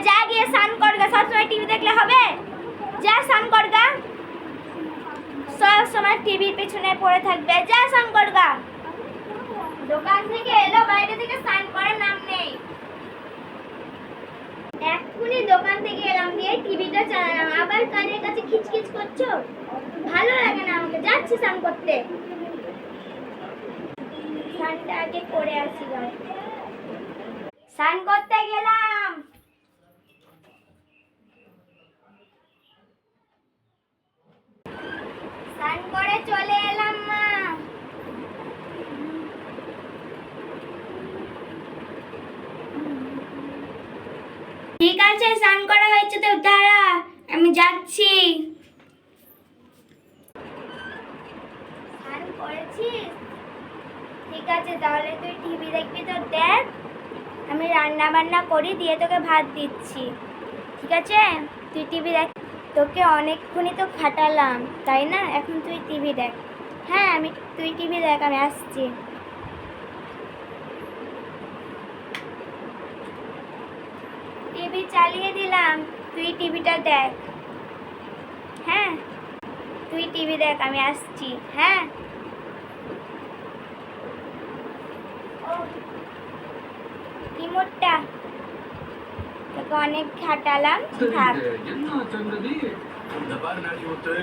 যা গিয়ে স্নান করগা, সবসময় টিভি দেখলে হবে? যা স্নান করগা, সব সময় টিভির পেছনে পড়ে থাকবে। যা স্নান করগা। দোকান থেকে এলো, বাইরে থেকে স্নান করার নাম নেই। এক্ষুনি দোকান থেকে এলাম, দিয়ে টিভিটা চালালাম, আবার কানের কাছে খিচখিচ করছো? ভালো লাগে না আমাকে। যাচ্ছি স্নান করতে। স্নানটা আগে করে আসি। স্নান করতে গেলাম। স্নান করে চলে এলাম মা। ঠিক আছে, স্নান করা হয়েছে তো, দাঁড়া আমি যাচ্ছি। স্নান করেছিস? ঠিক আছে, তাহলে তুই টিভি দেখবি তো দেখ, আমি রান্না বান্না করি, দিয়ে তোকে ভাত দিচ্ছি। ঠিক আছে, তুই টিভি দেখ। তোকে অনেকক্ষণই তো খাটালাম, তাই না? এখন তুই টিভি দেখ। হ্যাঁ, তুই টিভি দেখ, আমি আসছি। টিভি চালিয়ে দিলাম, তুই টিভিটা দেখ। হ্যাঁ, তুই টিভি দেখ, আমি আসছি। হ্যাঁ, রিমোটটা তোকে অনেক খাটালাম, থাক। இந்த பாரு நாட்டிமுத்து,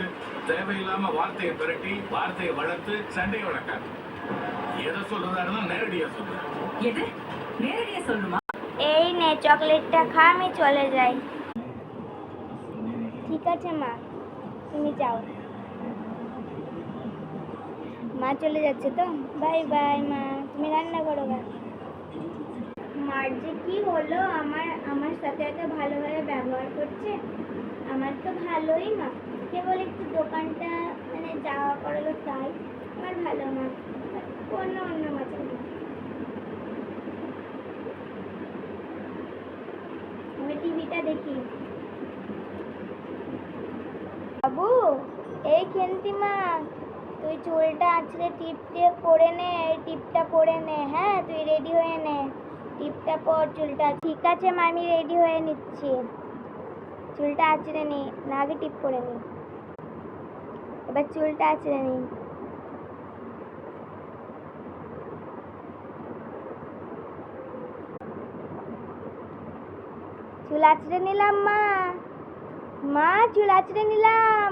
தேவையில்லாம வார்த்தையை பிரட்டி வார்த்தையை வளர்த்து சண்டை வளர்க்காது. எதை சொல்றதா இருந்தாலும் நேரடியா சொல்லு. எது நேரடியா சொல்லுமா? এই নে চকলেটটা খা, আমি চলে যাই। ঠিক আছে মা, তুমি যাও। মা চলে যাচ্ছে তো, বাই বাই মা, তুমি রান্না করো গা। মার যে কি হলো, আমার সাথে এত ভালোভাবে ব্যবহার করছে। আমার তো ভালোই মা, কেবল একটু দোকানটা মানে যাওয়া করালো, তাই আমার ভালো না। অন্য মাঝে আমি টিভিটা দেখি। বাবু, এই খেন্তিমা, তুই চুলটা আঁচড়ে টিপটে পরে নে, এই টিপটা পরে নে। হ্যাঁ, তুই রেডি হয়ে নে, টিপটা পর চুলটা। ঠিক আছে মা, আমি রেডি হয়ে নিচ্ছি। চুলটা আঁচড়ে নি, না আগে টিপ করে নি। এবার চুলটা আঁচড়ে নি। চুল আঁচড়ে নিলাম মা, চুল আঁচড়ে নিলাম।